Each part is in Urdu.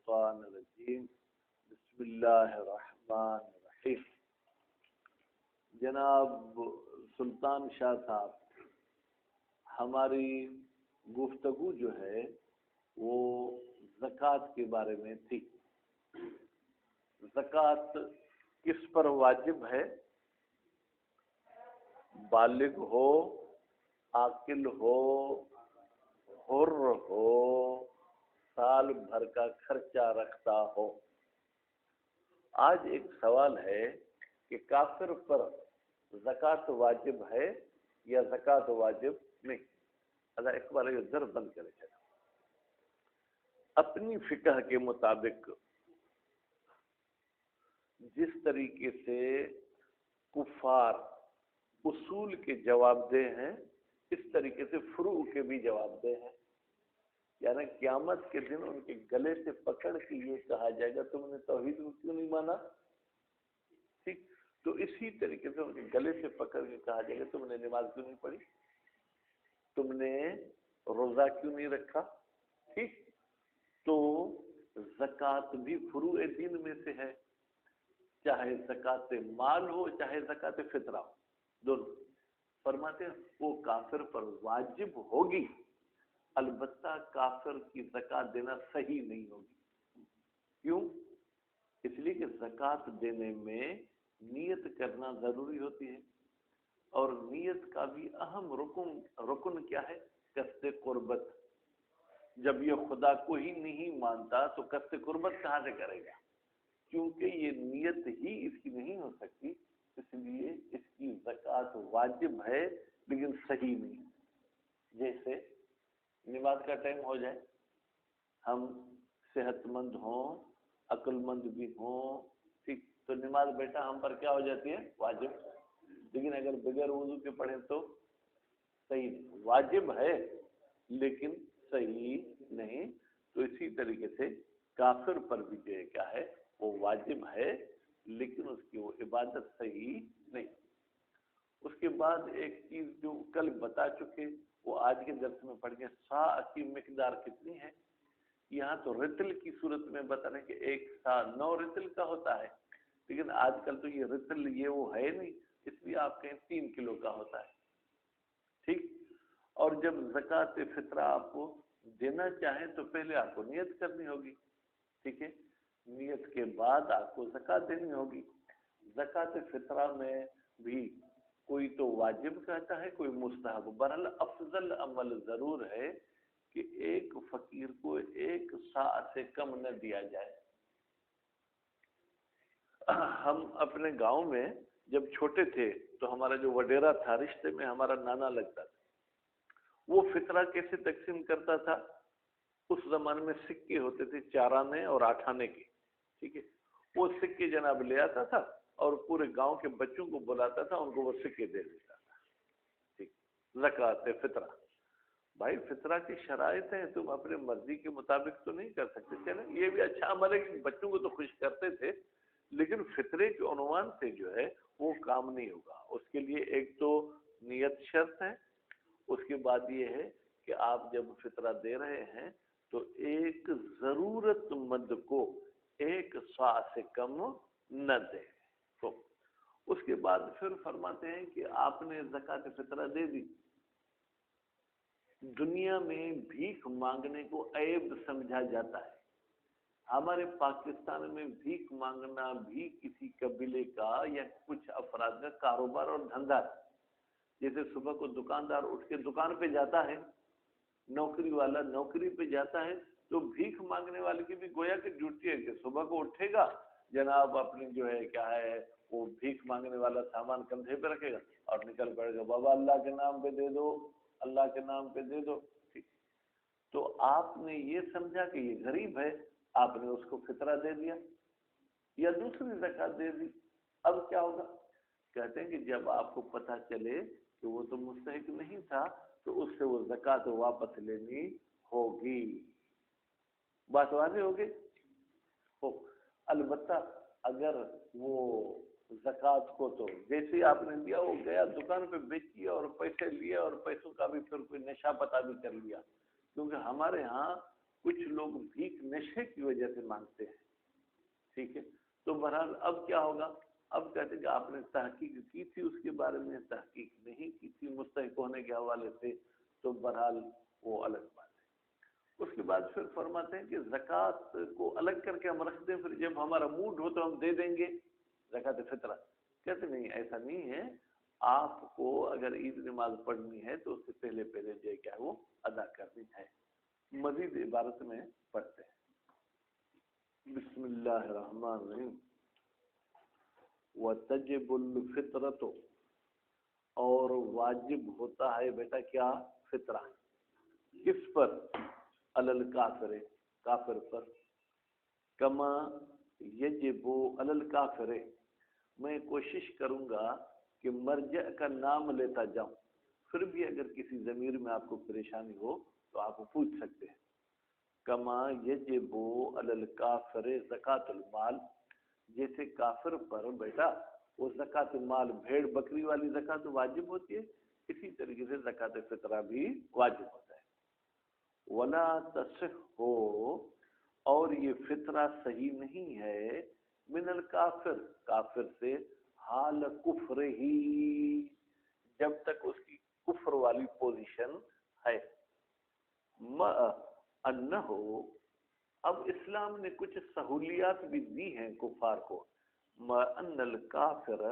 الشیطان الرجیم بسم اللہ الرحمن الرحیم۔ جناب سلطان شاہ صاحب، ہماری گفتگو جو ہے وہ زکوٰۃ کے بارے میں تھی۔ زکوٰۃ کس پر واجب ہے؟ بالغ ہو، عاقل ہو، حر ہو، سال بھر کا خرچہ رکھتا ہو۔ آج ایک سوال ہے کہ کافر پر زکوٰۃ واجب ہے یا زکوٰۃ واجب نہیں؟ اللہ ایک بار یہ ضرب بند کرے چلا۔ اپنی فقہ کے مطابق جس طریقے سے کفار اصول کے جواب دہ ہیں، اس طریقے سے فروع کے بھی جواب دہ ہیں۔ یعنی قیامت کے دن ان کے گلے سے پکڑ کے یہ کہا جائے گا تم نے توحید کو کیوں نہیں مانا؟ ٹھیک، تو اسی طریقے سے ان کے گلے سے پکڑ کے کہا جائے گا تم نے نماز کیوں نہیں پڑھی، تم نے روزہ کیوں نہیں رکھا۔ ٹھیک، تو زکوٰۃ بھی فروع دین میں سے ہے، چاہے زکوٰۃ مال ہو چاہے زکوٰۃ فطرہ ہو، دونوں۔ فرماتے ہیں وہ کافر پر واجب ہوگی، البتہ کافر کی زکوٰۃ دینا صحیح نہیں ہوگی۔ کیوں؟ اس لیے کہ زکوٰۃ دینے میں نیت کرنا ضروری ہوتی ہے، اور نیت کا بھی اہم رکن کیا ہے؟ قصد قربت۔ جب یہ خدا کو ہی نہیں مانتا تو قصد قربت کہاں سے کرے گا؟ کیونکہ یہ نیت ہی اس کی نہیں ہو سکتی، اس لیے اس کی زکوٰۃ واجب ہے لیکن صحیح نہیں۔ جیسے نماز کا ٹائم ہو جائے، ہم صحت مند ہوں، عقل مند بھی ہوں، ٹھیک، تو نماز بیٹا ہم پر کیا ہو جاتی ہے؟ واجب۔ لیکن اگر بغیر وضو کے پڑھیں تو صحیح نہیں، واجب ہے لیکن صحیح نہیں۔ تو اسی طریقے سے کافر پر بھی جو ہے کیا ہے؟ وہ واجب ہے لیکن اس کی وہ عبادت صحیح نہیں۔ اس کے بعد ایک چیز جو کل بتا چکے وہ آج کے درس میں پڑھ گئے، سا کی مقدار کتنی ہے؟ یہاں تو رتل کی صورت میں بتا رہے ہیں کہ ایک سا 9 رتل کا ہوتا ہے، لیکن آج کل تو یہ رتل یہ وہ ہے نہیں، اس لیے آپ کہیں 3 کلو کا ہوتا ہے۔ ٹھیک، اور جب زکوٰۃ فطرہ آپ کو دینا چاہیں تو پہلے آپ کو نیت کرنی ہوگی، ٹھیک ہے، نیت کے بعد آپ کو زکوٰۃ دینی ہوگی۔ زکوٰۃ فطرہ میں بھی کوئی تو واجب کہتا ہے، کوئی مستحب۔ بہرحال افضل عمل ضرور ہے کہ ایک فقیر کو 1 صاع سے کم نہ دیا جائے۔ ہم اپنے گاؤں میں جب چھوٹے تھے تو ہمارا جو وڈیرا تھا رشتے میں ہمارا نانا لگتا تھا، وہ فطرہ کیسے تقسیم کرتا تھا؟ اس زمانے میں سکے ہوتے تھے 4 آنے اور 8 آنے کے، ٹھیک ہے، وہ سکے جناب لے آتا تھا اور پورے گاؤں کے بچوں کو بلاتا تھا، ان کو وہ سکے دے دیتا تھا۔ ٹھیک، زکوٰۃ فطرہ۔ بھائی فطرہ کی شرائط ہیں، تم اپنے مرضی کے مطابق تو نہیں کر سکتے۔ چلیں یہ بھی اچھا عمل ہے کہ بچوں کو تو خوش کرتے تھے، لیکن فطرے کے عنوان سے جو ہے وہ کام نہیں ہوگا۔ اس کے لیے ایک تو نیت شرط ہے، اس کے بعد یہ ہے کہ آپ جب فطرہ دے رہے ہیں تو ایک ضرورت مند کو 1 صاع سے کم نہ دیں۔ تو اس کے بعد پھر فرماتے ہیں کہ آپ نے زکوٰۃ فطرہ دے دی، دنیا میں بھیک مانگنے کو عیب سمجھا جاتا ہے۔ ہمارے پاکستان میں بھیک مانگنا بھی کسی قبیلے کا یا کچھ افراد کا کاروبار اور دھندا ہے۔ جیسے صبح کو دکاندار اٹھ کے دکان پہ جاتا ہے، نوکری والا نوکری پہ جاتا ہے، تو بھیک مانگنے والے کی بھی گویا کہ ڈیوٹی ہے کہ صبح کو اٹھے گا جناب، اپنی جو ہے کیا ہے وہ بھیک مانگنے والا سامان کندھے پہ رکھے گا اور نکل پڑے گا، بابا اللہ کے نام پہ دے دو، اللہ کے نام پہ دے دو۔ ٹھیک، تو آپ نے یہ سمجھا کہ یہ غریب ہے، آپ نے اس کو فطرہ دے دیا یا دوسری زکوٰۃ دے دی۔ اب کیا ہوگا؟ کہتے ہیں کہ جب آپ کو پتہ چلے کہ وہ تو مستحق نہیں تھا تو اس سے وہ زکوٰۃ واپس لینی ہوگی۔ بات واضح ہوگی؟ البتہ اگر وہ زکوٰۃ کو تو جیسے ہی آپ نے دیا وہ گیا دکان پہ بیچی اور پیسے لیے اور پیسوں کا بھی پھر کوئی نشہ پتہ بھی کر لیا، کیونکہ ہمارے ہاں کچھ لوگ بھیک نشے کی وجہ سے مانگتے ہیں، ٹھیک ہے. تو بہرحال اب کیا ہوگا، اب کہتے ہیں کہ آپ نے تحقیق کی تھی اس کے بارے میں، تحقیق نہیں کی تھی مستحق ہونے کے حوالے سے، تو بہرحال وہ الگ بات ہے. اس کے بعد پھر فرماتے ہیں کہ زکوٰۃ کو الگ کر کے ہم رکھ دیں، پھر جب ہمارا موڈ ہو تو ہم دے دیں گے زکوٰۃ فطرہ. کہتے نہیں، ایسا نہیں ہے. آپ کو اگر عید نماز پڑھنی ہے تو اس سے پہلے پہلے جو ہے کیا وہ ادا کرنی ہے. مزید عبارت میں پڑھتے ہیں. بسم اللہ الرحمن الرحیم. وَتَجِبُ الْفِطْرَةُ، اور واجب ہوتا ہے بیٹا کیا، فطرہ. کس پر؟ علی الکافر، کافر پر. کما یجب علی الکافر، میں کوشش کروں گا کہ مرجع کا نام لیتا جاؤں، پھر بھی اگر کسی ضمیر میں آپ کو پریشانی ہو تو آپ پوچھ سکتے ہیں. کما یجب علی الکافر زکوٰۃ المال، جیسے کافر پر بیٹا وہ زکوٰۃ المال، بھیڑ بکری والی زکوٰۃ واجب ہوتی ہے، اسی طریقے سے زکوٰۃ فطرہ بھی واجب ہوتا ہے. ولا تصح، اور یہ فطرہ صحیح نہیں ہے، من الکافر، کافر سے، حال کفر ہی، جب تک اس کی کفر والی پوزیشن ہے. انہو، اب اسلام نے کچھ سہولیات بھی دی ہیں کفار کو. ان الکافر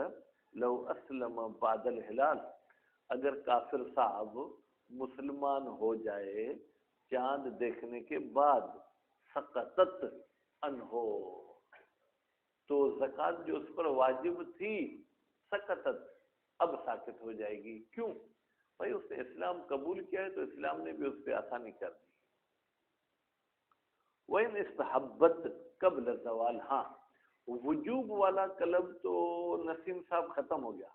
لو اسلم بعد الہلال، اگر کافر صاحب مسلمان ہو جائے چاند دیکھنے کے بعد، سقطت انہو، تو زکوٰۃ جو اس پر واجب تھی سقطت، اب ساقط ہو جائے گی. کیوں؟ بھائی اس نے اسلام قبول کیا ہے تو اسلام نے بھی اس پہ آسانی کر دی. وَإِنْ اسْتَحَبَّتْ قبل الزوال، ہاں وجوب والا کلم تو نسیم صاحب ختم ہو گیا،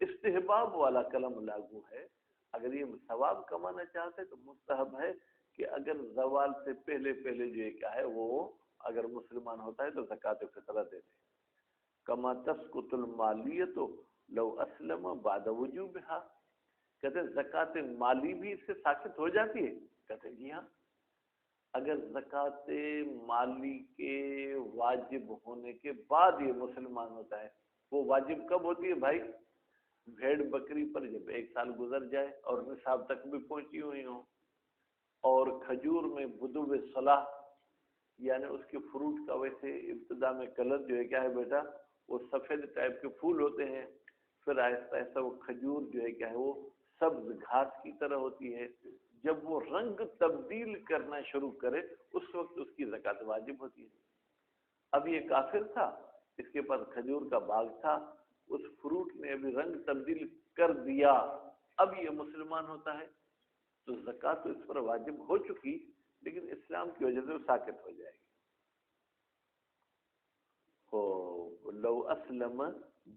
استحباب والا کلم لاگو ہے. اگر یہ ثواب کمانا چاہتے تو مستحب ہے کہ اگر زوال سے پہلے پہلے جو کیا ہے وہ اگر مسلمان ہوتا ہے تو زکوٰۃ فطرہ دے دے. کما تسقط المالیۃ لو اسلم بعد وجوبها، کہتے زکوٰۃ مالی بھی اس سے ساقط ہو جاتی ہے. کہتے جی ہاں، اگر زکوٰۃ مالی کے واجب ہونے کے بعد یہ مسلمان ہوتا ہے، وہ واجب کب ہوتی ہے بھائی؟ بھیڑ بکری پر جب 1 سال گزر جائے اور نصاب تک بھی پہنچی ہوئی ہوں، اور کھجور میں بدو صلاح، یعنی اس کے فروٹ کا ویسے ابتدا میں کلر جو ہے کیا ہے بیٹا، وہ سفید ٹائپ کے پھول ہوتے ہیں، پھر آہستہ آہستہ وہ کھجور جو ہے کیا ہے وہ سبز گھاس کی طرح ہوتی ہے. جب وہ رنگ تبدیل کرنا شروع کرے اس وقت اس کی زکوٰۃ واجب ہوتی ہے. اب یہ کافر تھا، اس کے پاس کھجور کا باغ تھا، اس فروٹ نے ابھی رنگ تبدیل کر دیا، اب یہ مسلمان ہوتا ہے تو زکوٰۃ تو اس پر واجب ہو چکی، لیکن اسلام کی وجہ سے وہ ساقط ہو جائے گی. لو اسلم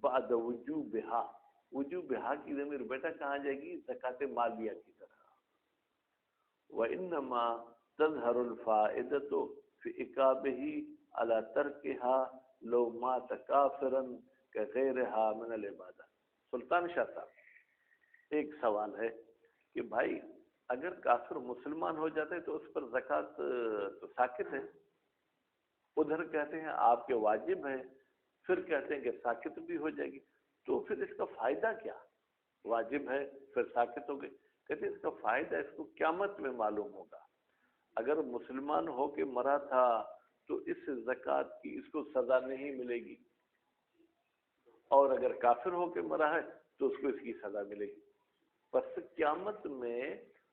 بعد وجوبہا، وجوبہا کی ضمیر بیٹا کہاں جائے گی؟ زکوٰۃ مالیہ کی طرح. وَإِنَّمَا تَظْهَرُ الْفَائِدَةُ فِي إِقَابِهِ عَلَى تَرْكِهَا لَوْ مَاتَ كَافِرًا كَغَيْرِهَا مِنَ الْعِبَادَةِ. سلطان شاہ صاحب، ایک سوال ہے کہ بھائی اگر کافر مسلمان ہو جاتے تو اس پر زکوٰۃ تو ساقط ہے، ادھر کہتے ہیں آپ کے واجب ہے، پھر کہتے ہیں کہ ساقط بھی ہو جائے گی، تو پھر اس کا فائدہ کیا؟ واجب ہے پھر ساقط ہو گئی. کہتے ہیں اس کا فائدہ اس کو قیامت میں معلوم ہوگا. اگر مسلمان ہو کے مرا تھا تو اس زکوٰۃ کی اس کو سزا نہیں ملے گی، اور اگر کافر ہو کے مرا ہے تو اس کو اس کی سزا ملے گی. بس قیامت میں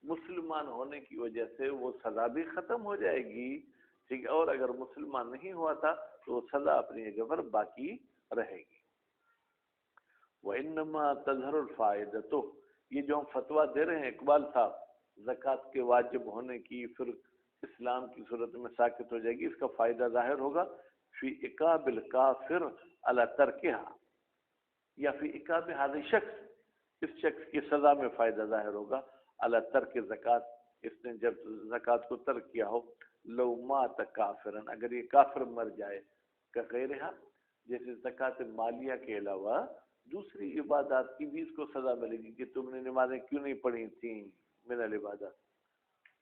مسلمان ہونے کی وجہ سے وہ سزا بھی ختم ہو جائے گی، ٹھیک ہے، اور اگر مسلمان نہیں ہوا تھا تو وہ سزا اپنی جگہ پر باقی رہے گی. وَإِنَّمَا تَظْهَرُ الْفَائِدَةُ، یہ جو ہم فتویٰ دے رہے ہیں اقبال صاحب زکوٰۃ کے واجب ہونے کی، پھر اسلام کی صورت میں ساقط ہو جائے گی، اس کا فائدہ ظاہر ہوگا فی عقاب الکافر علی ترکہا، یا فی عقاب هذا الشخص، اس شخص کی سزا میں فائدہ ظاہر ہوگا علی ترک زکوٰۃ، اس نے جب زکوٰۃ کو ترک کیا ہو. لو مات کافرا، اگر یہ کافر مر جائے، کغیرہا، جیسے زکوٰۃ مالیہ کے علاوہ دوسری عبادات کی بھی اس کو سزا ملے گی کہ تم نے نمازیں کیوں نہیں پڑھی تھیں من العبادات.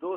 2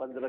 15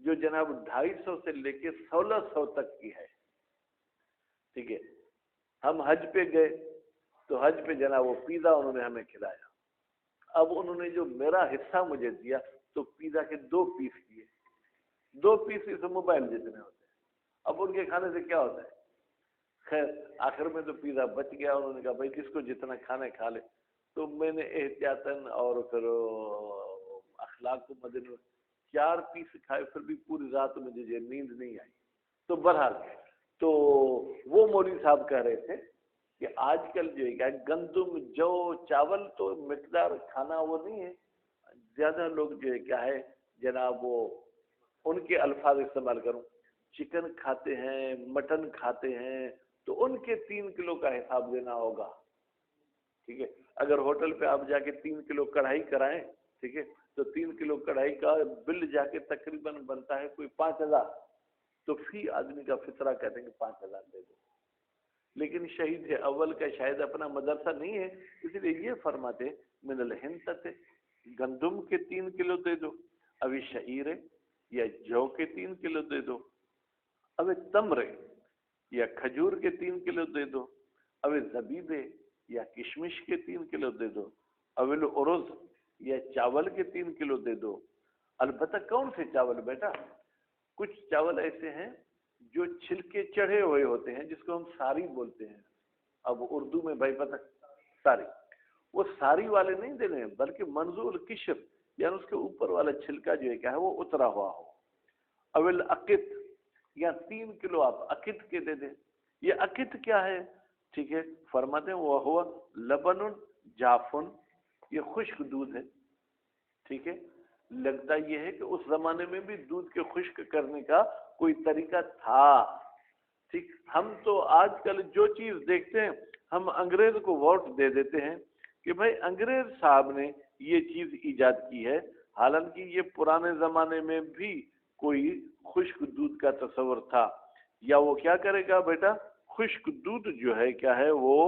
جو جناب 250 سے لے کے 1600 تک کی ہے. ٹھیک ہے. ہم حج پہ گئے تو حج پہ جناب وہ پیزا انہوں نے ہمیں کھلایا. اب انہوں نے جو میرا حصہ مجھے دیا تو پیزا کے 2 پیس کیے. 2 پیس اس موبائل جتنے ہوتے ہیں. اب ان کے کھانے سے کیا ہوتا ہے؟ خیر آخر میں تو پیزا بچ گیا. انہوں نے کہا بھائی جس کو جتنا کھانا کھا لے. تو میں نے احتیاطاً اور پھر اخلاق کو مدنظر 4 پیس کھائے. پھر بھی پوری رات مجھے نیند نہیں آئی. تو بہرحال تو وہ مولوی صاحب کہہ رہے تھے کہ آج کل جو ہے کیا گندم جو چاول تو مقدار کھانا وہ نہیں ہے. زیادہ لوگ جو ہے کیا ہے جناب وہ ان کے الفاظ استعمال کروں چکن کھاتے ہیں, مٹن کھاتے ہیں, تو ان کے 3 کلو کا حساب دینا ہوگا. ٹھیک ہے. اگر ہوٹل پہ آپ جا کے 3 کلو کڑھائی کرائیں, ٹھیک ہے, تو 3 کلو کڑھائی کا بل جا کے تقریباً بنتا ہے کوئی 5000. تو فی آدمی کا فطرہ کہتے ہیں کہ 5000 دے دو. لیکن شہید اول کا شاید اپنا مدرسہ نہیں ہے, اس لیے یہ فرماتے من الحنطۃ گندم کے 3 کلو دے دو, ابھی شعیر یا جو کے 3 کلو دے دو, ابھی تمر یا کھجور کے 3 کلو دے دو, ابھی زبیب یا کشمش کے 3 کلو دے دو, ابھی الارز یا چاول کے 3 کلو دے دو. البتہ کون سے چاول بیٹا؟ کچھ چاول ایسے ہیں جو چھلکے چڑھے ہوئے ہوتے ہیں جس کو ہم ساری بولتے ہیں. اب اردو میں بھائی پتہ ساری, وہ ساری والے نہیں دینے ہیں بلکہ منظور قشر یعنی اس کے اوپر والا چھلکا جو ہے کیا ہے وہ اترا ہوا ہو. اول عقد یا 3 کلو آپ عقد کے دے دیں. یہ عقد کیا ہے؟ ٹھیک ہے, فرماتے ہیں وہ ہوا لبن جافن, یہ خشک دودھ ہے. ٹھیک ہے. لگتا یہ ہے کہ اس زمانے میں بھی دودھ کے خشک کرنے کا کوئی طریقہ تھا. ٹھیک. ہم تو آج کل جو چیز دیکھتے ہیں ہم انگریز کو ووٹ دے دیتے ہیں کہ بھائی انگریز صاحب نے یہ چیز ایجاد کی ہے, حالانکہ یہ پرانے زمانے میں بھی کوئی خشک دودھ کا تصور تھا. یا وہ کیا کرے گا بیٹا, خشک دودھ جو ہے کیا ہے وہ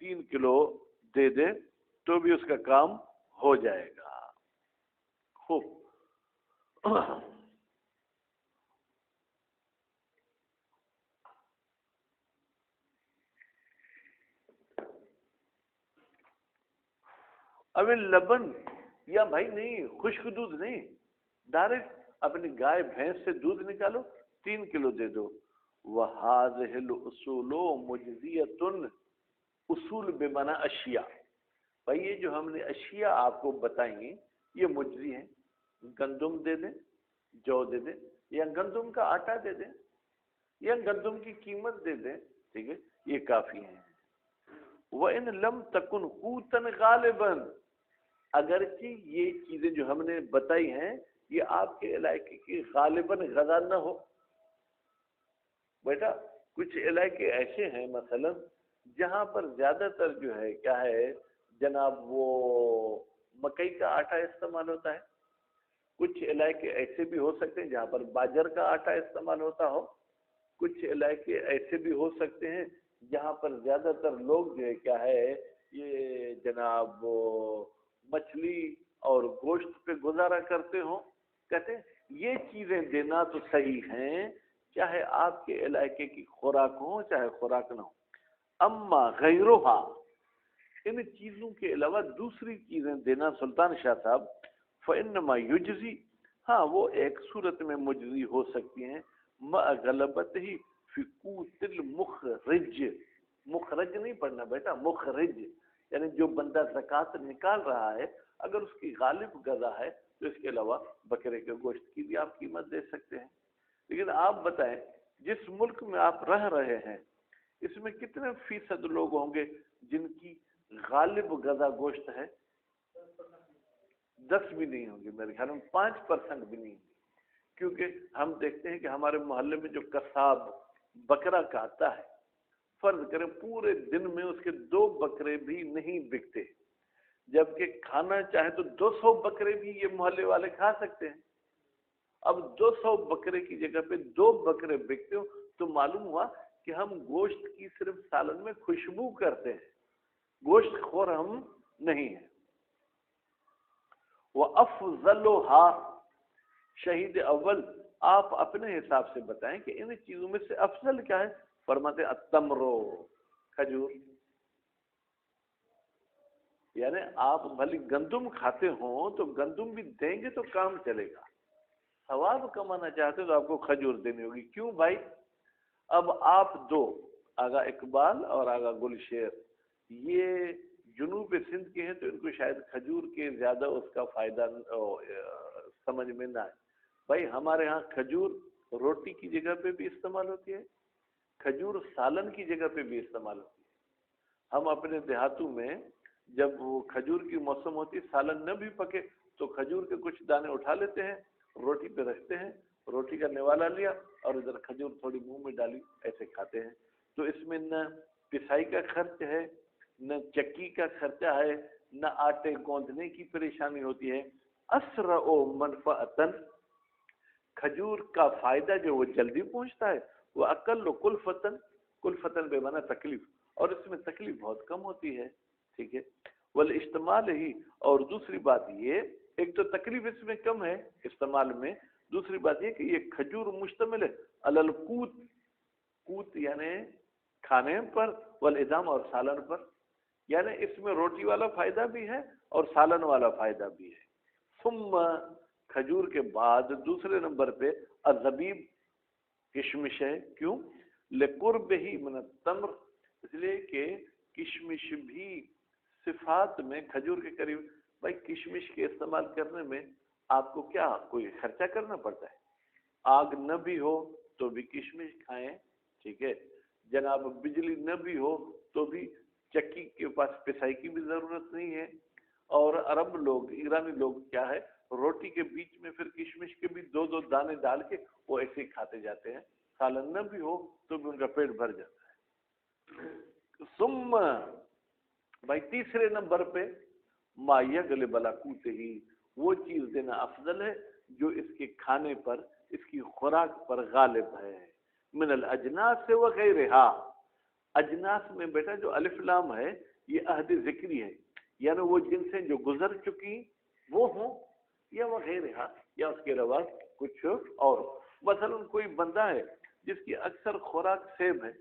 3 کلو دے دے تو بھی اس کا کام ہو جائے گا. خوب. ابھی لبن یا بھائی نہیں خشک دودھ نہیں, ڈائریکٹ اپنی گائے بھینس سے دودھ نکالو 3 کلو دے دو. وَهَذِهِ الْأُصُولُ مُجْزِيَةٌ, اصول بمعنی اشیاء. بھائی یہ جو ہم نے اشیاء آپ کو بتائیں یہ مجزی ہیں. گندم دے دیں, جو دے دیں, یا گندم کا آٹا دے دیں, یا گندم کی قیمت دے دیں. ٹھیک ہے, یہ کافی ہیں. وَإِن لَمْ تَكُنْ قُوتًا غَالِبًا, اگرچہ یہ چیزیں جو ہم نے بتائی ہیں یہ آپ کے علاقے کی غالباً غذا نہ ہو. بیٹا کچھ علاقے ایسے ہیں مثلا جہاں پر زیادہ تر جو ہے کیا ہے جناب وہ مکئی کا آٹا استعمال ہوتا ہے. کچھ علاقے ایسے بھی ہو سکتے ہیں جہاں پر باجر کا آٹا استعمال ہوتا ہو. کچھ علاقے ایسے بھی ہو سکتے ہیں جہاں پر زیادہ تر لوگ جو ہے کیا ہے یہ جناب مچھلی اور گوشت پہ گزارا کرتے ہوں. کہتے ہیں یہ چیزیں دینا تو صحیح ہیں چاہے آپ کے علاقے کی خوراک ہو چاہے خوراک نہ ہو. اما غیرہا, ان چیزوں کے علاوہ دوسری چیزیں دینا سلطان شاہ صاحب فإنما یجزی, ہاں وہ ایک صورت میں مجزی ہو سکتی ہیں. مع غلبتہ فی قوت المخرج, مخرج نہیں پڑھنا بیٹا, مخرج یعنی جو بندہ زکوٰۃ نکال رہا ہے اگر اس کی غالب غذا ہے تو اس کے علاوہ بکرے کے گوشت کی بھی آپ قیمت دے سکتے ہیں. لیکن آپ بتائیں جس ملک میں آپ رہ رہے ہیں اس میں کتنے فیصد لوگ ہوں گے جن کی غالب غذا گوشت ہے؟ 10 بھی نہیں ہوں گے میرے خیال میں, 5% بھی نہیں. کیونکہ ہم دیکھتے ہیں کہ ہمارے محلے میں جو قصاب بکرا کاٹتا ہے, فرض کریں پورے دن میں اس کے 2 بکرے بھی نہیں بکتے, جبکہ کھانا چاہے تو 200 بکرے بھی یہ محلے والے کھا سکتے ہیں. اب 200 بکرے کی جگہ پہ 2 بکرے بکتے ہو تو معلوم ہوا کہ ہم گوشت کی صرف سالن میں خوشبو کرتے ہیں, گوشت خور ہم نہیں ہیں. وَأَفْضَلُهَا, شہید اول آپ اپنے حساب سے بتائیں کہ ان چیزوں میں سے افضل کیا ہے؟ فرماتے التمرو، کھجور. یعنی آپ بھلی گندم کھاتے ہوں تو گندم بھی دیں گے تو کام چلے گا. ثواب کمانا چاہتے تو آپ کو کھجور دینی ہوگی. کیوں بھائی؟ اب آپ دو، آغا اقبال اور آغا گلشیر، یہ جنوب سندھ کے ہیں تو ان کو شاید کھجور کے زیادہ اس کا فائدہ سمجھ میں نہ آئے. بھائی ہمارے ہاں کھجور روٹی کی جگہ پہ بھی استعمال ہوتی ہے، کھجور سالن کی جگہ پہ بھی استعمال ہوتی ہے. ہم اپنے دیہاتوں میں جب وہ کھجور کی موسم ہوتی، سالن نہ بھی پکے تو کھجور کے کچھ دانے اٹھا لیتے ہیں، روٹی پہ رکھتے ہیں، روٹی کا نوالا لیا اور ادھر کھجور تھوڑی منہ میں ڈالی، ایسے کھاتے ہیں. تو اس میں نہ پسائی کا خرچ ہے، نہ چکی کا خرچہ ہے، نہ آٹے گوندنے کی پریشانی ہوتی ہے. اسرع منفعتن، کھجور کا فائدہ جو وہ جلدی پہنچتا ہے. وہ اقل کلفتن، کلفتن بے معنی تکلیف، اور اس میں تکلیف بہت کم ہوتی ہے. ٹھیک ہے. والاستعمال ہی، اور دوسری بات یہ، ایک تو تکلیف اس میں کم ہے استعمال میں، دوسری بات یہ کہ یہ کھجور مشتمل ہے علی القوت، قوت یعنی کھانے پر، والادام اور سالن پر. یعنی اس میں روٹی والا فائدہ بھی ہے اور سالن والا فائدہ بھی ہے. ثم، کھجور کے بعد دوسرے نمبر پہ الزبیب، کشمش ہے. کیوں؟ لقربہ من التمر، اس لیے کہ کشمش بھی صفات میں کھجور کے قریب. بھائی کشمش کے استعمال کرنے میں آپ کو کیا کوئی خرچہ کرنا پڑتا ہے؟ آگ نہ بھی ہو تو بھی کشمش کھائیں. ٹھیک ہے. جناب بجلی نہ بھی ہو تو بھی چکی کے پاس پسائی کی بھی ضرورت نہیں ہے. اور عرب لوگ، ایرانی لوگ کیا ہے، روٹی کے بیچ میں پھر کشمش کے بھی دو دو دانے ڈال کے وہ ایسے ہی کھاتے جاتے ہیں. سالن نہ بھی ہو تو بھی ان کا پیٹ بھر جاتا ہے. ثم، بھائی تیسرے نمبر پہ ما یغلب علی قوتہ، وہ چیز دینا افضل ہے جو اس کے کھانے پر، اس کی خوراک پر غالب ہے. من الاجناس سے وغیرہا، اجناس میں بیٹا جو الف لام ہے یہ عہد ذکری ہے، یعنی وہ جنسیں جو گزر چکی وہ ہوں، یا وغیرہا، یا اس کے علاوہ کچھ اور. مثلا کوئی بندہ ہے جس کی اکثر خوراک سیب ہے،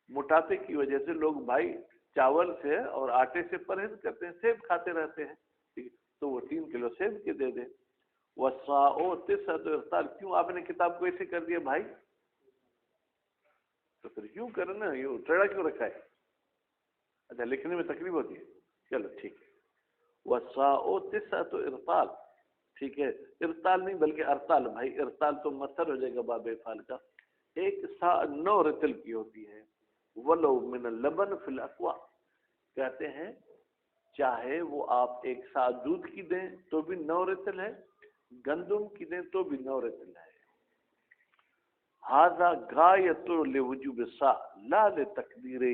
موٹاپے کی وجہ سے لوگ بھائی چاول سے اور آٹے سے پرہیز کرتے ہیں، سیب کھاتے رہتے ہیں. تو وہ 3 کلو سیب کے دے دے. وَالصَّاعُ تِسْعَةُ إِرْطَالٍ، کیوں آپ نے کتاب کو ایسے کر دیا بھائی؟ تو پھر کیوں کرنا، یہ ٹیڑھا کیوں رکھا ہے؟ اچھا لکھنے میں تکلیف ہوتی ہے، چلو ٹھیک ہے. وَالصَّاعُ تِسْعَةُ إِرْطَالٍ، ٹھیک ہے. ارتال نہیں بلکہ ارتال. بھائی ارتال تو مصدر ہو جائے گا باب افعال کا. ایک سا 9 رتل کی ہوتی ہے. ولو من اللبن فی الاقوا، کہتے ہیں چاہے وہ آپ ایک سا دودھ کی دیں تو بھی 9 رتل ہے، گندم کی دیں تو بھی 9 رتل ہے. ھذا غایۃ لوجوب السا لا لتقدیرہ.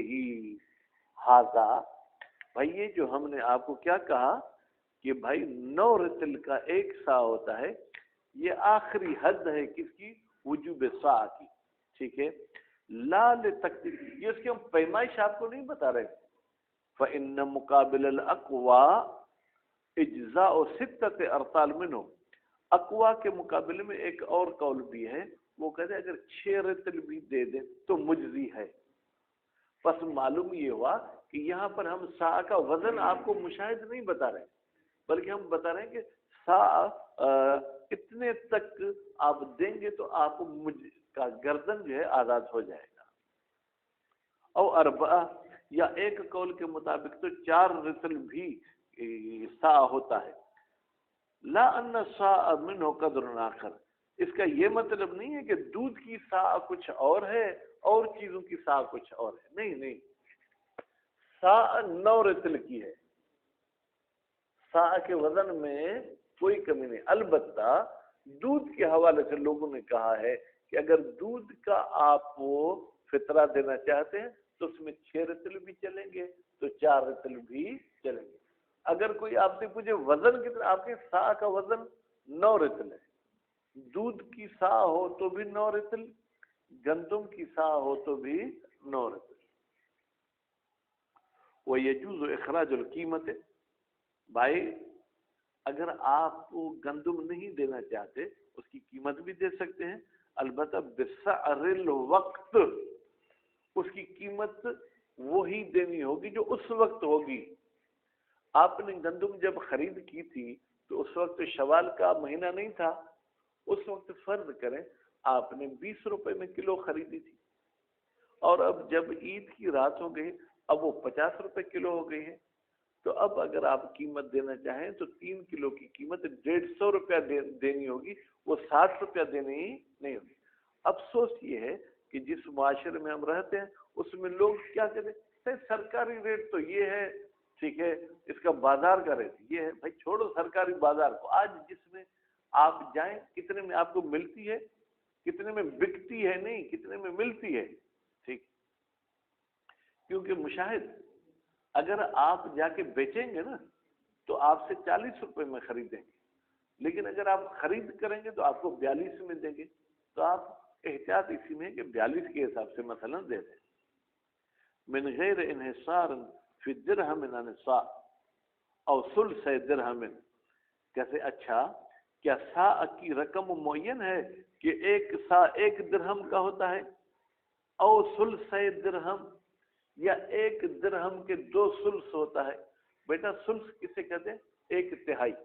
ھذا، بھائی یہ جو ہم نے آپ کو کیا کہا کہ بھائی 9 رتل کا ایک سا ہوتا ہے، یہ آخری حد ہے کس کی؟ وجوب سا کی. ٹھیک ہے. لا لتقدیر، یہ اس کی ہم پیمائش آپ کو نہیں بتا رہے. فإن مقابل الاقوا اجزاء 6 ارطال منه، اقوا کے مقابلے میں ایک اور قول بھی ہے، وہ کہتے ہیں اگر 6 رتل بھی دے دیں تو مجزی ہے. پس معلوم یہ ہوا کہ یہاں پر ہم سا کا وزن آپ کو مشاہد نہیں بتا رہے، بلکہ ہم بتا رہے ہیں کہ سا اتنے تک آپ دیں گے تو آپ کا گردن جو ہے آزاد ہو جائے گا. او اربعہ، یا ایک قول کے مطابق تو 4 رتل بھی سا ہوتا ہے. لا ان سا منہ قدر آخر، اس کا یہ مطلب نہیں ہے کہ دودھ کی سا کچھ اور ہے اور چیزوں کی سا کچھ اور ہے. نہیں نہیں، سا 9 رتل کی ہے، سا کے وزن میں کوئی کمی نہیں. البتہ دودھ کے حوالے سے لوگوں نے کہا ہے کہ اگر دودھ کا آپ وہ فطرہ دینا چاہتے ہیں تو اس میں 6 رتل بھی چلیں گے تو 4 رتل بھی چلیں گے. اگر کوئی آپ سے پوچھے وزن کتنا، آپ کے سا کا وزن 9 رتل ہے. دودھ کی سا ہو تو بھی 9 رتل، گندم کی سا ہو تو بھی 9 رتل. وَيَجُوزُ إِخْرَاجُ الْقِيمَةِ، بھائی اگر آپ گندم نہیں دینا چاہتے اس کی قیمت بھی دے سکتے ہیں، البتہ بسعر الوقت، اس کی قیمت وہی دینی ہوگی جو اس وقت ہوگی۔ آپ نے گندم جب خرید کی تھی تو اس وقت شوال کا مہینہ نہیں تھا، اس وقت فرض کریں آپ نے 20 روپے میں کلو خریدی تھی، اور اب جب عید کی رات ہو گئی اب وہ 50 روپے کلو ہو گئی ہے، تو اب اگر آپ قیمت دینا چاہیں تو 3 کلو کی قیمت 150 روپیہ دینی ہوگی، وہ 60 روپیہ دینی نہیں ہوگی۔ افسوس یہ ہے کہ جس معاشرے میں ہم رہتے ہیں اس میں لوگ کیا کہتے ہیں، سرکاری ریٹ تو یہ ہے، ٹھیک ہے، اس کا بازار کا ریٹ یہ ہے۔ بھائی چھوڑو سرکاری بازار کو، آج جس میں آپ جائیں کتنے میں آپ کو ملتی ہے، کتنے میں بکتی ہے نہیں، کتنے میں ملتی ہے، ٹھیک۔ کیونکہ مشاہد اگر آپ جا کے بیچیں گے نا تو آپ سے 40 روپے میں خریدیں گے، لیکن اگر آپ خرید کریں گے تو آپ کو 42 میں دیں گے، تو آپ احتیاط اسی میں کہ 42 کے حساب سے مثلا دے دیں۔ من غیر انحصار فی درہم عن الصاع او ثلث درہم، کیسے؟ اچھا کیا سا کی رقم معین ہے کہ ایک سا 1 درہم کا ہوتا ہے، او ثلث درہم، یا 1 درہم کے 2 ثلث ہوتا ہے؟ بیٹا ثلث کسے کہتے ہیں؟ 1/3۔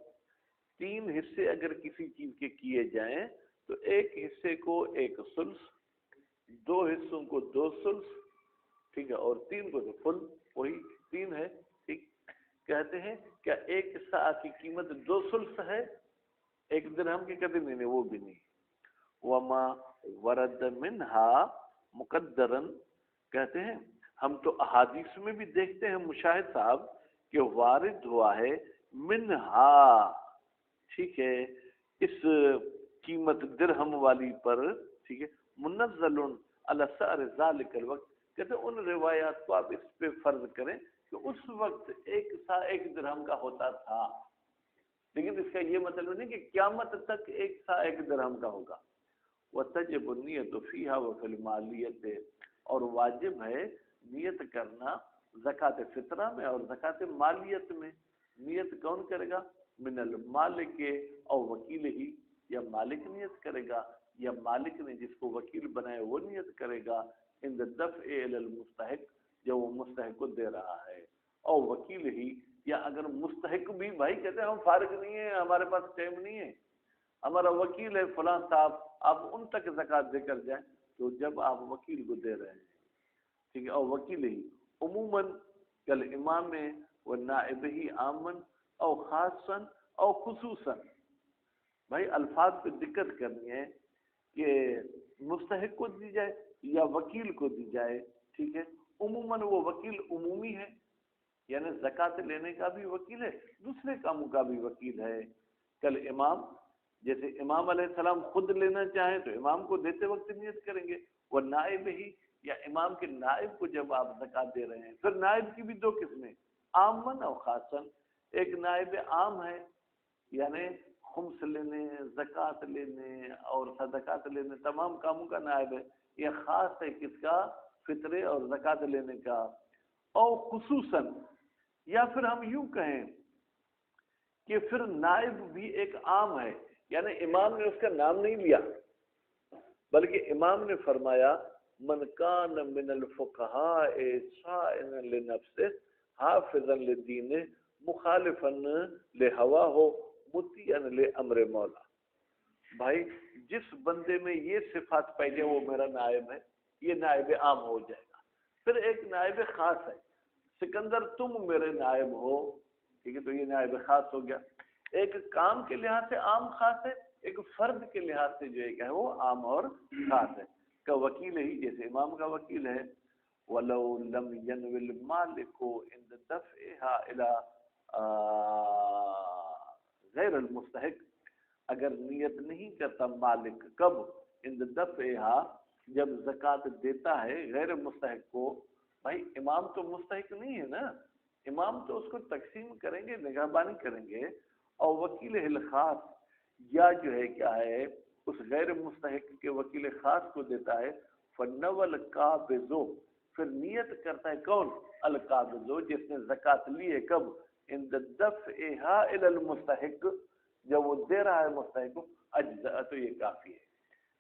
3 حصے اگر کسی چیز کے کیے جائیں تو 1 حصے کو 1 ثلث، 2 حصوں کو 2 ثلث، ٹھیک ہے، اور 3 کو تو فل، وہی 3 ہے، ٹھیک۔ کہتے ہیں کیا 1 سا کی قیمت 2 ثلث ہے 1 درہم کی؟ کہتے نہیں وہ بھی نہیں۔ وما ورد منہا مقدرن، کہتے ہیں ہم تو احادیث میں بھی دیکھتے ہیں مشاہد صاحب کہ وارد ہوا ہے منہا، ٹھیک ہے، اس قیمت درہم والی پر، ٹھیک ہے، منزل علی سعر ذالک الوقت، کہتے ہیں ان روایات کو آپ اس پہ فرض کریں کہ اس وقت 1 سا 1 درہم کا ہوتا تھا، لیکن اس کا یہ مطلب نہیں کہ قیامت تک 1 سا 1 درہم کا ہوگا۔ وتجب النیت فیہا وفی المالیت، اور واجب ہے نیت کرنا زکوٰۃ فطرہ میں اور زکوٰۃ مالیت میں۔ نیت کون کرے گا؟ من المالک او وکیل ہی، یا مالک نیت کرے گا یا مالک نے جس کو وکیل بنائے وہ نیت کرے گا، ان دفع الی المستحق، جو وہ مستحق کو دے رہا ہے، او وکیل ہی، یا اگر مستحق بھی بھائی کہتے ہیں ہم فارغ نہیں ہیں، ہمارے پاس ٹائم نہیں ہے، ہمارا وکیل ہے فلاں صاحب، آپ ان تک زکوٰۃ دے کر جائیں، تو جب آپ وکیل کو دے رہے ہیں، ٹھیک ہے، اور وکیل ہی عموماً کل امام و نائب ہی عامن او خاصاً او خصوصاً، بھائی الفاظ پہ دقت کرنی ہے کہ مستحق کو دی جائے یا وکیل کو دی جائے، ٹھیک ہے۔ عموماً وہ وکیل عمومی ہے، یعنی زکوٰۃ لینے کا بھی وکیل ہے، دوسرے کاموں کا بھی وکیل ہے۔ کل امام، جیسے امام علیہ السلام خود لینا چاہیں تو امام کو دیتے وقت نیت کریں گے، وہ نائب ہی، یا امام کے نائب کو جب آپ زکوٰۃ دے رہے ہیں۔ پھر نائب کی بھی 2 قسمیں، عامن اور خاصن۔ ایک نائب عام ہے، یعنی خمس لینے، زکوٰۃ لینے اور صدقات لینے، تمام کاموں کا نائب ہے۔ یہ خاص ہے کس کا؟ فطرے اور زکوٰۃ لینے کا۔ اور خصوصاً، یا پھر ہم یوں کہیں کہ پھر نائب بھی ایک عام ہے، یعنی امام نے اس کا نام نہیں لیا بلکہ امام نے فرمایا من کان من الفقهاء صائنا لنفسه حافظا لدینه مخالفا لهواه مطیعا لامر مولا۔ بھائی جس بندے میں یہ صفات پائی جائے وہ میرا نائب ہے، یہ نائب عام ہو جائے گا۔ پھر ایک نائب خاص ہے، سکندر تم میرے نائب ہو، ٹھیک ہے، تو یہ نائب خاص ہو گیا۔ ایک کام کے لحاظ سے عام خاص ہے، ایک فرد کے لحاظ سے جو ہے وہ عام اور خاص ہے۔ کا وکیل ہی، جیسے امام کا وکیل ہے، وَلَوْ لَمْ يَنْوِ الْمَالِكُ عِنْدَ دَفْعِهَا إِلَىٰ غیر المستحق، اگر نیت نہیں کرتا مالک، کب؟ عند دفعها، جب زکوٰۃ دیتا ہے غیر مستحق کو۔ بھائی امام تو مستحق نہیں ہے نا، امام تو اس کو تقسیم کریں گے، نگہبانی کریں گے، اور وکیل الخاص یا جو ہے کیا ہے اس غیر مستحق کے وکیل خاص کو دیتا ہے۔ فنول القابض، پھر نیت کرتا ہے کون؟ القابض، جس نے زکوٰۃ لی ہے، کب؟ عند دفعها الى المستحق، جب وہ دے رہا ہے مستحق کو، اجزاء، تو یہ کافی ہے۔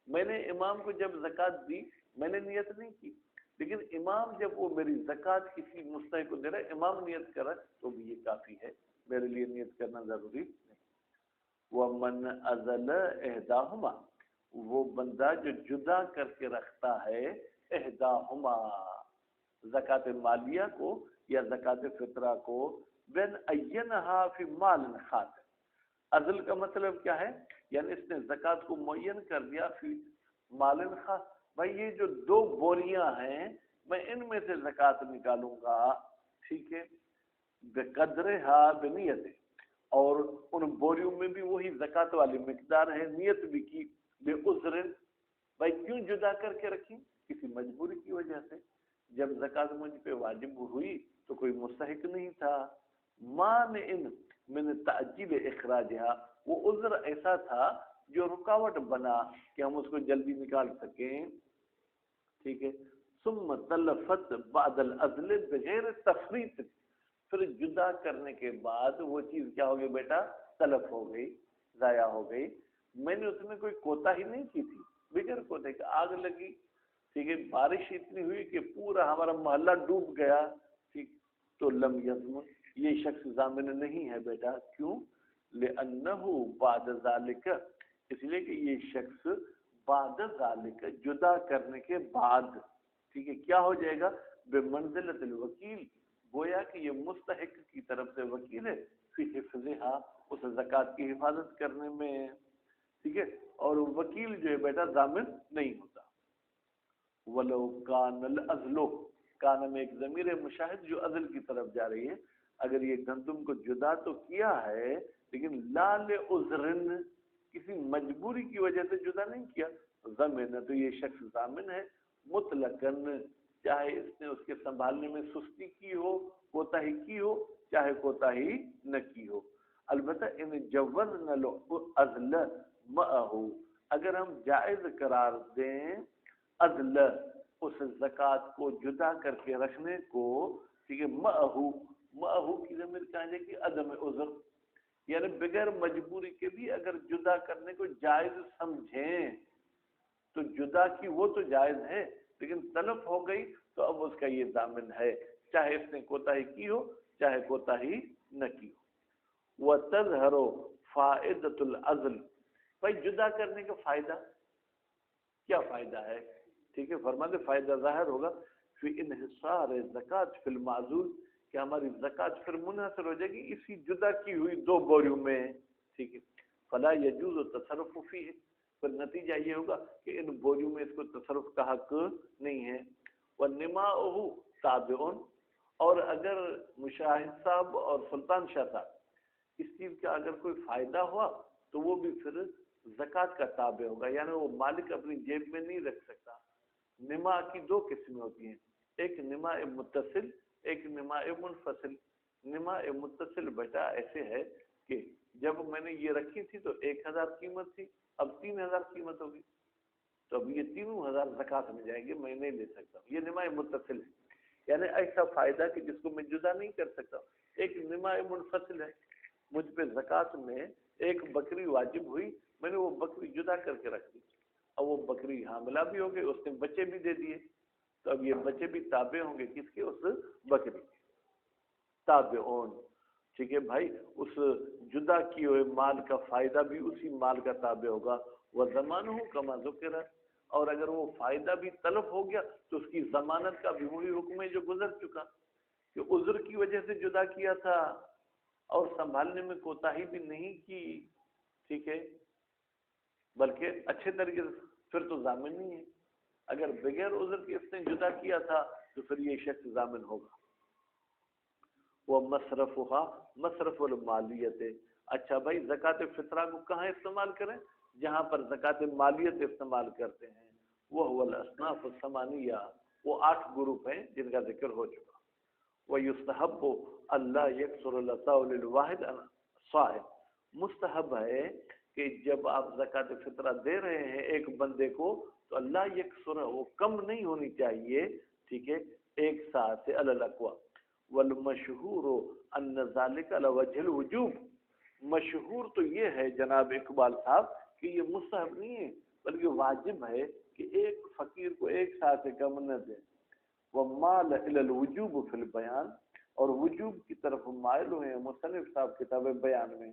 میں نے امام کو جب زکوٰۃ دی، میں نے نیت نہیں کی، لیکن امام جب وہ میری زکوٰۃ کسی مستحق کو دے رہا ہے، امام نیت کر رہا ہے، تو بھی یہ کافی ہے، میرے لیے نیت کرنا ضروری نہیں۔ ومن ازل احداہما، وہ بندہ جو جدا کر کے رکھتا ہے احداہما، زکوٰۃ مالیہ کو یا زکوٰۃ فطرہ کو، بین اینہا فی مال خاص، عزل کا مطلب کیا ہے؟ یعنی اس نے زکوٰۃ کو معین کر دیا فی مال خاص، بھائی یہ جو 2 بوریاں ہیں میں ان میں سے زکوٰۃ نکالوں گا، ٹھیک ہے، بقدرہا بنیت، اور ان بوریوں میں بھی وہی زکوٰۃ والی مقدار ہے، نیت بھی کی، بے عذر، بھائی کیوں جدا کر کے رکھی؟ کسی مجبوری کی وجہ سے، جب زکوٰۃ مجھ پہ واجب ہوئی تو کوئی مستحق نہیں تھا، مانع من تعجیل اخراجہا، وہ عذر ایسا تھا جو رکاوٹ بنا کہ ہم اس کو جلدی نکال سکیں، ٹھیک ہے۔ ثم تلفت بعد العزل بغیر تفریط، پھر جدا کرنے کے بعد وہ چیز کیا ہو گئی بیٹا؟ تلف ہو گئی، ضائع ہو گئی، میں نے اس میں کوئی کوتاہی نہیں کی تھی، بغیر کوتاہی کہ آگ لگی، ٹھیک ہے، بارش اتنی ہوئی کہ پورا ہمارا محلہ ڈوب گیا، ٹھیک، تو لم یضمن، یہ شخص ضامن نہیں ہے بیٹا، کیوں؟ لأنہ بعد ذالک، اس لیے کہ یہ شخص بعد ذالک، جدا کرنے کے بعد، ٹھیک ہے، کیا ہو جائے گا؟ بمنزلۃ الوکیل، گویا کہ یہ مستحق کی طرف سے وکیل ہے، فی حفظہا، اس زکوٰۃ کی حفاظت کرنے میں، ٹھیک ہے، اور وکیل جو ہے بیٹا ضامن نہیں ہوتا۔ ولو کان العزل، کان میں ایک ضمیر مشاہد جو عزل کی طرف جا رہی ہے، اگر یہ گندم کو جدا تو کیا ہے لیکن لا لعذر، کسی مجبوری کی وجہ سے جدا نہیں کیا، ضامن، تو یہ شخص ضامن ہے مطلقاً، چاہے اس نے اس کے سنبھالنے میں سستی کی ہو، کوتاہی کی ہو، چاہے کوتاہی نہ کی ہو۔ البتہ ان جوزنا العزل معه، اگر ہم جائز قرار دیں عزل، اس زکوٰۃ کو جدا کر کے رکھنے کو، ٹھیک ہے، معه کی ضمیر کہاں جائے گی؟ عدم عذر، یعنی بغیر مجبوری کے بھی اگر جدا کرنے کو جائز سمجھیں تو جدا کی وہ تو جائز ہے، لیکن تلف ہو گئی تو اب اس کا یہ ضامن ہے، چاہے اس نے کوتاہی کی ہو چاہے کوتاہی نہ کی ہو۔ وَتَظْهَرُ فَائِدَةُ الْعَزْلِ، بھائی جدا کرنے کا فائدہ کیا فائدہ ہے؟ ٹھیک ہے، فرماتے فائدہ ظاہر ہوگا فی انحصار زکوٰۃ فی المعزول، کہ ہماری زکوٰۃ پھر منحصر ہو جائے گی اسی جدا کی ہوئی 2 بوریوں میں، ٹھیک ہے، فلا یجوز التصرف فیہ، پھر نتیجہ یہ ہوگا کہ ان بوریوں میں اس کو تصرف کا حق نہیں ہے۔ وَنِمَاؤُهُ تَابِعٌ، اور اگر مشاہد صاحب اور سلطان شاہ صاحب اس چیز کا اگر کوئی فائدہ ہوا تو وہ بھی پھر زکوٰۃ کا تابع ہوگا، یعنی وہ مالک اپنی جیب میں نہیں رکھ سکتا۔ نما کی 2 قسمیں ہوتی ہیں، ایک نما متصل، ایک نما منفصل۔ نما متصل بیٹا ایسے ہے کہ جب میں نے یہ رکھی تھی تو 1000 قیمت تھی، اب 3000 قیمت ہوگی، تو اب یہ 3000 زکوٰۃ میں جائیں گے، میں نہیں لے سکتا، یہ نما متصل ہے، یعنی ایسا فائدہ کہ جس کو میں جدا نہیں کر سکتا۔ ایک نما منفصل ہے، مجھ پہ زکوٰۃ میں ایک بکری واجب ہوئی، میں نے وہ بکری جدا کر کے رکھ دی، اب وہ بکری حاملہ بھی ہو گئی، اس نے بچے بھی دے دیے، تو اب یہ بچے بھی تابع ہوں گے کس کے؟ اس بکری کے، تابعون، ٹھیک ہے بھائی، اس جدا کیے ہوئے مال کا فائدہ بھی اسی مال کا تابع ہوگا۔ وَضَمَانُهُ كَمَا ذُكِرَ، اور اگر وہ فائدہ بھی تلف ہو گیا تو اس کی ضمانت کا بھی وہی حکم ہے جو گزر چکا، کہ عذر کی وجہ سے جدا کیا تھا اور سنبھالنے میں کوتاہی بھی نہیں کی، ٹھیک ہے، بلکہ اچھے طریقے سے، پھر تو ضامن نہیں ہے۔ اگر بغیر عذر کے اس نے جدا کیا تھا تو پھر یہ شخص ضامن ہوگا۔ وہ مصرفها، مصرف المالیت، اچھا بھائی زکوٰۃ فطرہ کو کہاں استعمال کریں؟ جہاں پر زکوٰۃ مالیت استعمال کرتے ہیں، وہ الاصناف الثمانیہ، وہ 8 گروپ ہیں جن کا ذکر ہو چکا۔ وَيُسْتَحَبُّ أَلَّا يَكْثُرَ الْعَطَاءُ لِلْوَاحِدِ صَاحِبٍ، مستحب ہے کہ جب آپ زکوٰۃ فطرہ دے رہے ہیں ایک بندے کو تو اللہ یکسر، وہ کم نہیں ہونی چاہیے، ٹھیک ہے، ایک ساتھ سے علی الاقوا، والمشہور ان ذالک لوجہ الوجوب، مشہور تو یہ ہے جناب اقبال صاحب کہ یہ مستحب نہیں ہے بلکہ واجب ہے کہ ایک فقیر کو ایک سا سے کم نہ دے. ومال الی الوجوب فی البیان، اور وجوب کی طرف مائل ہوئے ہیں مصنف صاحب کتاب بیان میں.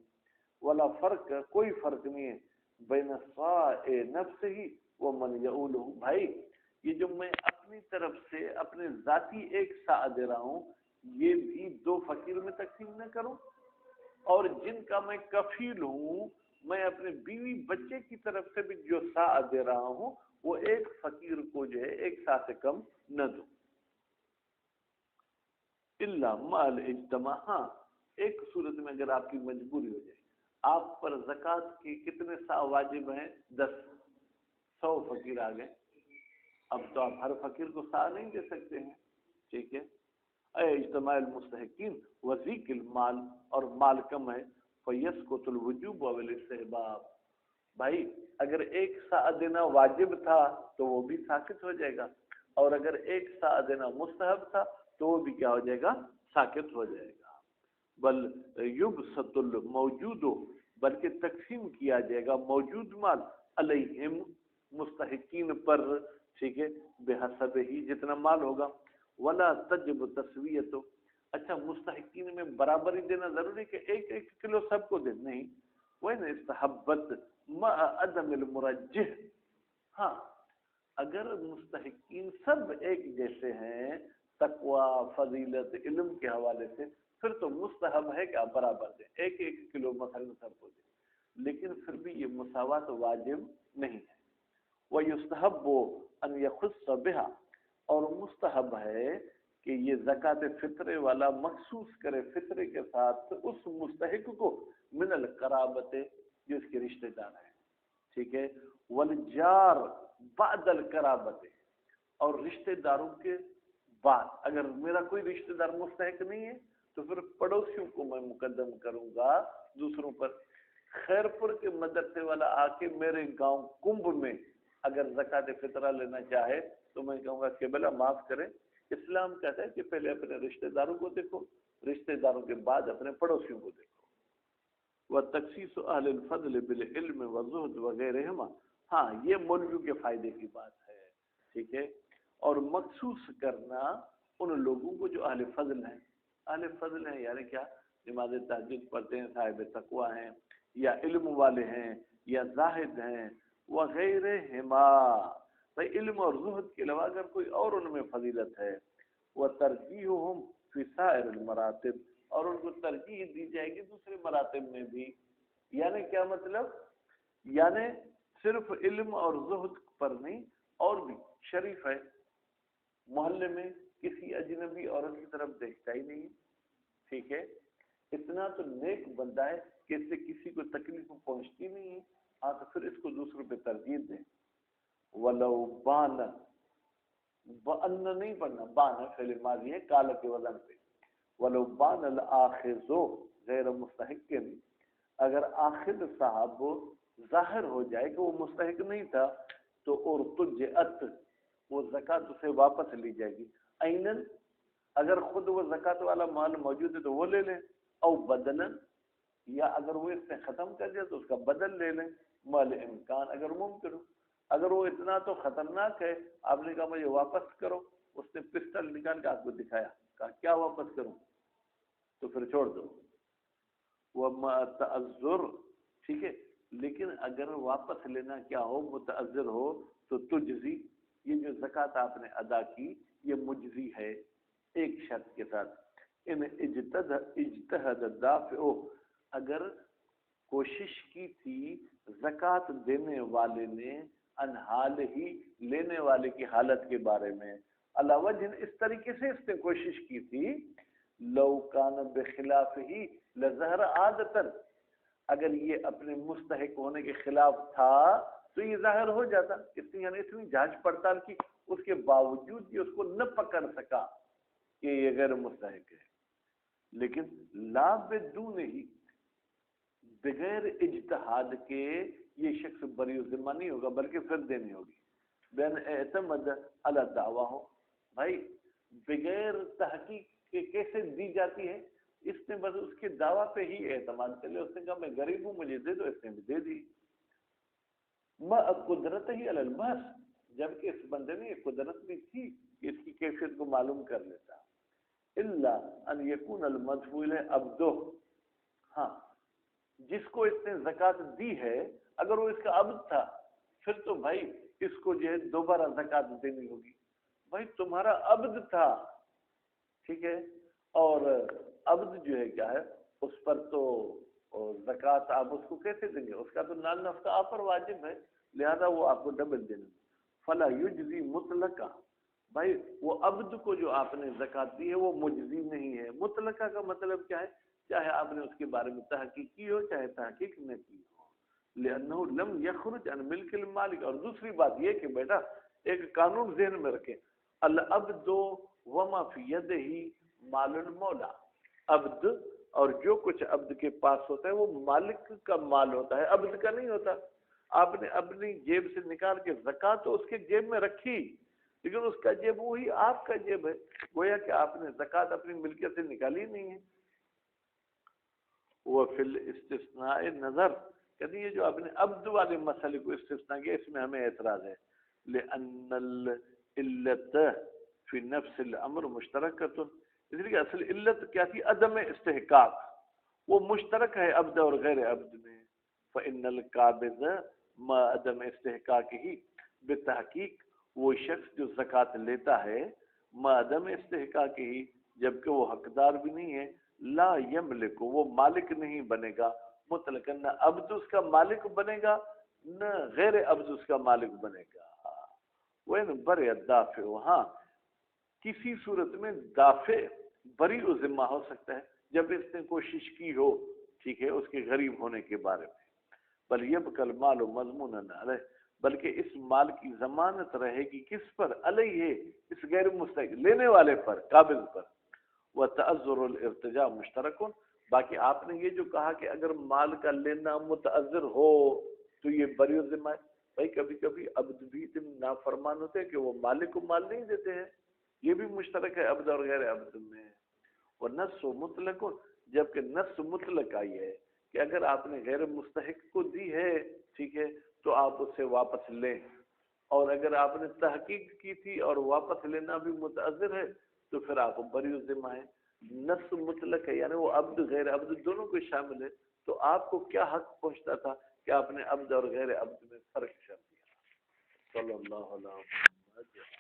ولا فرق، کوئی فرق نہیں ہے بین صاع نفس ہی و من یعولہ. بھائی یہ جو میں اپنی طرف سے اپنے ذاتی ایک سا دے رہا ہوں یہ بھی دو فقیر میں تقسیم نہ کروں، اور جن کا میں کفیل ہوں میں اپنے بیوی بچے کی طرف سے بھی جو سا دے رہا ہوں وہ ایک فقیر کو جو ہے ایک سا سے کم نہ دوں. الا مال اجتماع، ہاں ایک صورت میں اگر آپ کی مجبوری ہو جائے، آپ پر زکوٰۃ کی کتنے سا واجب ہیں؟ 10. 100 فقیر آ گئے، اب تو آپ ہر فقیر کو سا نہیں دے سکتے ہیں، ٹھیک ہے. اے اجتماع المستحقین وذیک المال، اور مال کم ہے، فیسقط الوجوب والاستحباب. بھائی اگر ایک سا دینا واجب تھا تو وہ بھی ساقط ہو جائے گا، اور اگر ایک سا دینا مستحب تھا تو وہ بھی کیا ہو جائے گا؟ ساقط ہو جائے گا. بل یبسط الموجود، بلکہ تقسیم کیا جائے گا موجود مال علیہم مستحقین پر، ٹھیک ہے، بحسب ہی جتنا مال ہوگا. ولا تجب تسویت، اچھا مستحقین میں برابری دینا ضروری کہ ایک ایک کلو سب کو دے؟ نہیں. وَإِنْ اسْتَحَبَّتْ مَعَ عَدَمِ الْمُرَجِّحِ، ہاں اگر مستحقین سب ایک جیسے ہیں تقوی فضیلت علم کے حوالے سے پھر تو مستحب ہے کہ آپ برابر دیں، ایک ایک کلو مثلا سب کو دیں، لیکن پھر بھی یہ مساوات واجب نہیں ہے. وَيُسْتَحَبُّ أَنْ يَخُصَّ بِهَا، اور مستحب ہے کہ یہ زکوٰۃ فطرے والا مخصوص کرے فطرے کے ساتھ اس مستحق کو من القرابت جو اس کے رشتہ دار ہیں، ٹھیک ہے. والجار بعد القرابت، اور رشتہ داروں کے بعد، اگر میرا کوئی رشتہ دار مستحق نہیں ہے تو پھر پڑوسیوں کو میں مقدم کروں گا دوسروں پر. خیر پور کے مدرسے والا آ کے میرے گاؤں کنب میں اگر زکوٰۃ فطرہ لینا چاہے تو میں کہوں گا کہ بلا معاف کریں، اسلام کہتا ہے کہ پہلے اپنے رشتہ داروں کو دیکھو، رشتہ داروں کے بعد اپنے پڑوسیوں کو دیکھو. وتخصیص اہل الفضل بالعلم والزہد وغیرہما، ہاں یہ مولویوں کے فائدے کی بات ہے، ٹھیک ہے. اور مخصوص کرنا ان لوگوں کو جو اہل فضل ہیں. اہل فضل ہیں یعنی کیا؟ نماز تہجد پڑھتے ہیں، صاحب تقوی ہیں، یا علم والے ہیں، یا زاہد ہیں، وغیرہما. بھائی علم اور زہد کے علاوہ اگر کوئی اور ان میں فضیلت ہے، وترجیحہم فی سائر المراتب، اور ان کو ترجیح دی جائے گی دوسرے مراتب میں بھی. یعنی کیا مطلب؟ یعنی صرف علم اور زہد پر نہیں، اور بھی شریف ہے، محلے میں کسی اجنبی عورت کی طرف دیکھتا ہی نہیں، ٹھیک ہے، اتنا تو نیک بندہ ہے کہ اس سے کسی کو تکلیف پہنچتی نہیں ہے، ہاں تو پھر اس کو دوسروں پہ ترجیح دیں. ولو بان، بان نہیں پڑھنا، بان فعل ماضی ہے کال کے وزن پہ. ولو بان الاخذ غیر مستحق، اگر آخذ صاحب ظاہر ہو جائے کہ وہ مستحق نہیں تھا تو ارتجعت، وہ زکوٰۃ اسے واپس لی جائے گی. اینن، اگر خود وہ زکوٰۃ والا مال موجود ہے تو وہ لے لیں، او بدلاً، یا اگر وہ اس نے ختم کر دیا تو اس کا بدل لے لیں. مال امکان، اگر ممکن ہو. اگر وہ اتنا تو خطرناک ہے، آپ نے کہا مجھے واپس کرو، اس نے پسٹل نکال کے آپ کو دکھایا، کہا کیا واپس کروں، تو پھر چھوڑ دو. وما تعذر، ٹھیک ہے، لیکن اگر واپس لینا کیا ہو متعذر ہو تو تجزی، یہ جو زکوٰۃ آپ نے ادا کی یہ مجزی ہے ایک شرط کے ساتھ. ان اجتہد الدافع، اگر کوشش کی تھی زکوٰۃ دینے والے نے ان حال ہی لینے والے کی حالت کے بارے میں، علاوہ جن اس طریقے سے اس نے کوشش کی تھی، لو کان بخلاف ہی لظہر عادتاً، اگر یہ اپنے مستحق ہونے کے خلاف تھا تو یہ ظاہر ہو جاتا. یعنی اتنی جانچ پڑتال کی، اس کے باوجود یہ اس کو نہ پکڑ سکا کہ یہ غیر مستحق ہے. لیکن لا بدون ہی، بغیر اجتہاد کے یہ شخص بری ذمہ نہیں ہوگا بلکہ پھر دینی ہوگی. بین اعتمد علی دعویٰ ہو، بھائی بغیر تحقیق کہ کیسے دی جاتی ہے، اس نے بس اس کے دعویٰ پہ ہی اعتماد کر لیا، اس نے کہا میں غریب ہوں مجھے دے دو، اس نے بھی دے دی۔ قدرت ہی البس، جبکہ اس بندے نے یہ قدرت بھی تھی کہ اس کی کیفیت کو معلوم کر لیتا۔ الا ان یکون المدفوع عبدہ، ہاں جس کو اس نے زکوٰۃ دی ہے اگر وہ اس کا عبد تھا پھر تو بھائی اس کو جو ہے دوبارہ زکوٰۃ دینی ہوگی۔ بھائی تمہارا عبد تھا، ٹھیک ہے، اور عبد جو ہے کیا ہے اس پر تو زکوٰۃ آپ اس کو کیسے دیں گے، اس کا تو نان نفقہ آپ پر واجب ہے، لہذا وہ آپ کو ڈبل دینا۔ فلا یجزی مطلقہ، بھائی وہ عبد کو جو آپ نے زکوٰۃ دی ہے وہ مجزی نہیں ہے۔ مطلقہ کا مطلب کیا ہے، چاہے آپ نے اس کے بارے میں تحقیق کی ہو چاہے تحقیق نہ کی ہو، لأنہ لم یخرج عن ملک المالک۔ اور دوسری بات یہ کہ بیٹا ایک قانون ذہن میں رکھیں، العبد وما فی یدہ مال المولا، عبد اور جو کچھ عبد کے پاس ہوتا ہے وہ مالک کا مال ہوتا ہے، عبد کا نہیں ہوتا۔ آپ نے اپنی جیب سے نکال کے زکوٰۃ تو اس کے جیب میں رکھی، لیکن اس کا جیب وہی آپ کا جیب ہے، گویا کہ آپ نے زکوٰۃ اپنی ملکیت سے نکالی نہیں ہے۔ وہ فی الاستثناء نظر، کہتے یہ جو آپ نے عبد والے مسئلے کو استثناء کیا اس میں ہمیں اعتراض ہے، لأن العلت فی نفس الامر مشترکۃ، اس لیے اصل علت کیا تھی، عدم استحقاق، وہ مشترک ہے عبد اور غیر عبد میں۔ فإن القابض ما عدم استحقاق ہی، بتحقیق وہ شخص جو زکوٰۃ لیتا ہے ما عدم استحقاق ہی، جبکہ وہ حقدار بھی نہیں ہے، لا یملک، وہ مالک نہیں بنے گا مطلقاً، نہ عبد اس کا مالک بنے گا نہ غیر عبد اس کا مالک بنے گا۔ وَإِنْ بَرِئَ الدَّافِعُ، ہاں کسی صورت میں دافع بری و ذمہ ہو سکتا ہے جب اس نے کوشش کی ہو، ٹھیک ہے، اس کے غریب ہونے کے بارے میں، بل یبقى المال مضمونا علیہ، بلکہ اس مال کی ضمانت رہے گی کس پر، علیہ، اس غیر مستحق لینے والے پر، قابل پر۔ وتعذر الارتجاء مشترک، باقی آپ نے یہ جو کہا کہ اگر مال کا لینا متعذر ہو تو یہ بری و ذمہ ہے، بھائی کبھی کبھی عبد بھی اتنے نافرمان ہوتے ہیں کہ وہ مالک کو مال نہیں دیتے ہیں، یہ بھی مشترک ہے عبد اور غیر عبد میں۔ ونص مطلق، جبکہ نص مطلق آئی ہے کہ اگر آپ نے غیر مستحق کو دی ہے، ٹھیک ہے، تو آپ اسے واپس لیں، اور اگر آپ نے تحقیق کی تھی اور واپس لینا بھی متعذر ہے تو پھر آپ بری ذمہ ہے۔ نص مطلق ہے یعنی وہ عبد غیر عبد دونوں کو شامل ہے، تو آپ کو کیا حق پہنچتا تھا کہ آپ نے عبد اور غیر عبد میں فرق کر دیا۔ صلی اللہ علیہ وسلم۔